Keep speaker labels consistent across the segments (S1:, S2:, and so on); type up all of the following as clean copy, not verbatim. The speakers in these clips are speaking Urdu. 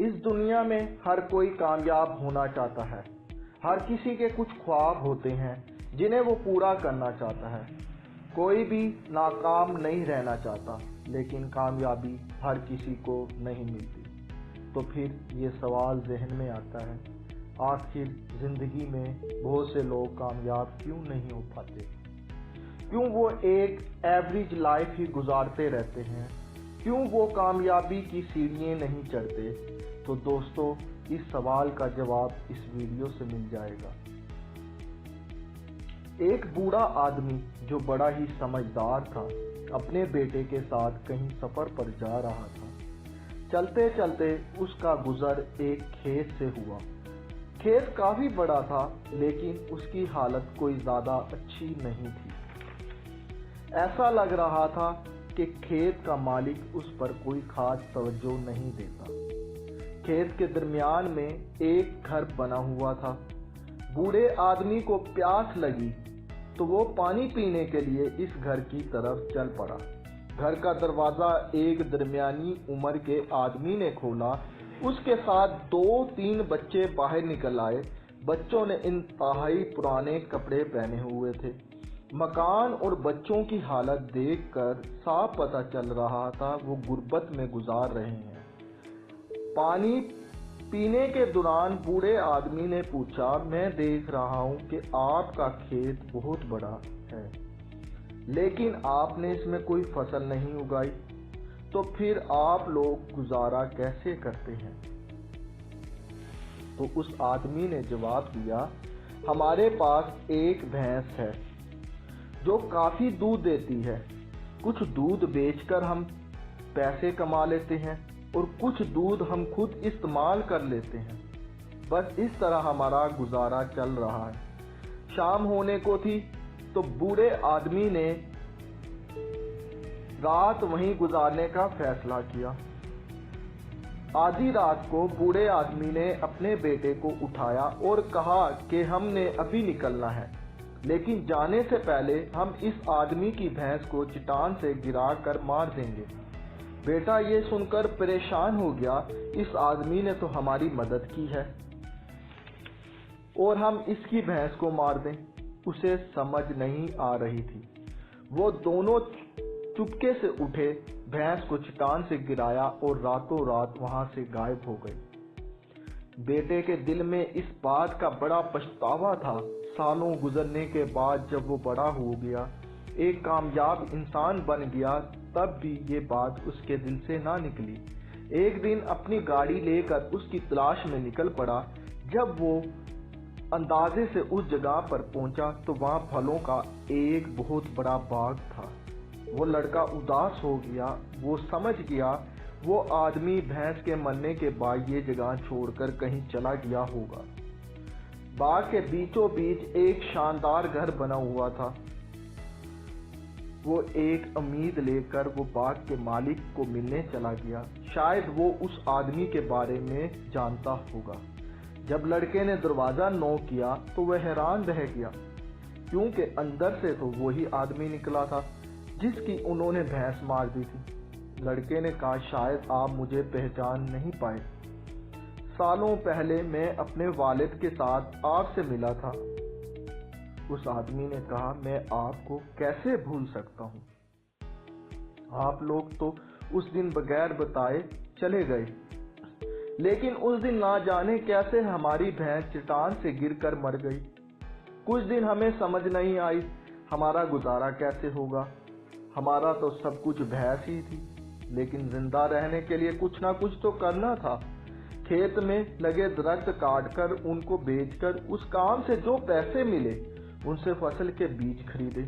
S1: اس دنیا میں ہر کوئی کامیاب ہونا چاہتا ہے۔ ہر کسی کے کچھ خواب ہوتے ہیں جنہیں وہ پورا کرنا چاہتا ہے۔ کوئی بھی ناکام نہیں رہنا چاہتا، لیکن کامیابی ہر کسی کو نہیں ملتی۔ تو پھر یہ سوال ذہن میں آتا ہے، آخر زندگی میں بہت سے لوگ کامیاب کیوں نہیں ہو پاتے؟ کیوں وہ ایک ایوریج لائف ہی گزارتے رہتے ہیں؟ کیوں وہ کامیابی کی سیڑھیاں نہیں چڑھتے؟ تو دوستو، اس سوال کا جواب اس ویڈیو سے مل جائے گا۔ ایک بوڑھا آدمی جو بڑا ہی سمجھدار تھا، اپنے بیٹے کے ساتھ کہیں سفر پر جا رہا تھا۔ چلتے چلتے اس کا گزر ایک کھیت سے ہوا۔ کھیت کافی بڑا تھا، لیکن اس کی حالت کوئی زیادہ اچھی نہیں تھی۔ ایسا لگ رہا تھا کہ کھیت کا مالک اس پر کوئی خاص توجہ نہیں دیتا۔ کھیت کے درمیان میں ایک گھر بنا ہوا تھا۔ بوڑھے آدمی کو پیاس لگی تو وہ پانی پینے کے لیے اس گھر کی طرف چل پڑا۔ گھر کا دروازہ ایک درمیانی عمر کے آدمی نے کھولا۔ اس کے ساتھ 2-3 بچے باہر نکل آئے۔ بچوں نے انتہائی پرانے کپڑے پہنے ہوئے تھے۔ مکان اور بچوں کی حالت دیکھ کر صاف پتہ چل رہا تھا وہ غربت میں گزار رہے ہیں۔ پانی پینے کے دوران بوڑھے آدمی نے پوچھا، میں دیکھ رہا ہوں کہ آپ کا کھیت بہت بڑا ہے، لیکن آپ نے اس میں کوئی فصل نہیں اگائی، تو پھر آپ لوگ گزارا کیسے کرتے ہیں؟ تو اس آدمی نے جواب دیا، ہمارے پاس ایک بھینس ہے جو کافی دودھ دیتی ہے۔ کچھ دودھ بیچ کر ہم پیسے کما لیتے ہیں اور کچھ دودھ ہم خود استعمال کر لیتے ہیں۔ بس اس طرح ہمارا گزارا چل رہا ہے۔ شام ہونے کو تھی تو بوڑھے آدمی نے رات وہیں گزارنے کا فیصلہ کیا۔ آدھی رات کو بوڑھے آدمی نے اپنے بیٹے کو اٹھایا اور کہا کہ ہم نے ابھی نکلنا ہے، لیکن جانے سے پہلے ہم اس آدمی کی بھینس کو چٹان سے گرا کر مار دیں گے۔ بیٹا یہ سن کر پریشان ہو گیا، اس آدمی نے تو ہماری مدد کی ہے اور ہم اس کی بھینس کو مار دیں؟ اسے سمجھ نہیں آ رہی تھی۔ وہ دونوں چپکے سے اٹھے، بھینس کو چٹان سے گرایا اور راتوں رات وہاں سے غائب ہو گئے۔ بیٹے کے دل میں اس بات کا بڑا پچھتاوا تھا۔ سالوں گزرنے کے بعد جب وہ بڑا ہو گیا، ایک کامیاب انسان بن گیا، تب بھی یہ بات اس کے دل سے نہ نکلی۔ ایک دن اپنی گاڑی لے کر اس کی تلاش میں نکل پڑا۔ جب وہ اندازے سے اس جگہ پر پہنچا تو وہاں پھلوں کا ایک بہت بڑا باغ تھا۔ وہ لڑکا اداس ہو گیا۔ وہ سمجھ گیا وہ آدمی بھینس کے مرنے کے بعد یہ جگہ چھوڑ کر کہیں چلا گیا ہوگا۔ باغ کے بیچوں بیچ ایک شاندار گھر بنا ہوا تھا۔ وہ ایک امید لے کر وہ باغ کے مالک کو ملنے چلا گیا، شاید وہ اس آدمی کے بارے میں جانتا ہوگا۔ جب لڑکے نے دروازہ نوک کیا تو وہ حیران رہ گیا، کیونکہ اندر سے تو وہی آدمی نکلا تھا جس کی انہوں نے بھینس مار دی تھی۔ لڑکے نے کہا، شاید آپ مجھے پہچان نہیں پائے، سالوں پہلے میں اپنے والد کے ساتھ آپ سے ملا تھا۔ اس آدمی نے کہا، میں آپ کو کیسے بھول سکتا ہوں؟ آپ لوگ تو اس دن بغیر بتائے چلے گئے، لیکن اس دن نہ جانے کیسے ہماری بھینس چٹان سے گر کر مر گئی۔ کچھ دن ہمیں سمجھ نہیں آئی ہمارا گزارا کیسے ہوگا۔ ہمارا تو سب کچھ بھینس ہی تھی، لیکن زندہ رہنے کے لیے کچھ نہ کچھ تو کرنا تھا۔ کھیت میں لگے درخت کاٹ کر ان کو بیچ کر اس کام سے جو پیسے ملے ان سے فصل کے بیج خریدے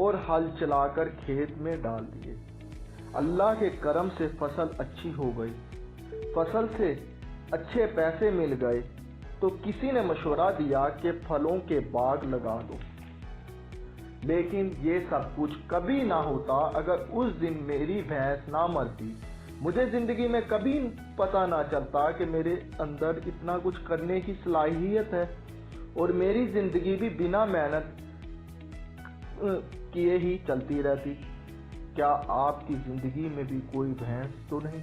S1: اور ہل چلا کر کھیت میں ڈال دیے۔ اللہ کے کرم سے فصل اچھی ہو گئی، فصل سے اچھے پیسے مل گئے تو کسی نے مشورہ دیا کہ پھلوں کے باغ لگا دو۔ لیکن یہ سب کچھ کبھی نہ ہوتا اگر اس دن میری بھینس نہ مرتی۔ مجھے زندگی میں کبھی پتہ نہ چلتا کہ میرے اندر اتنا کچھ کرنے کی صلاحیت ہے، اور میری زندگی بھی بنا محنت کیے ہی چلتی رہتی۔ کیا آپ کی زندگی میں بھی کوئی بھینس تو نہیں؟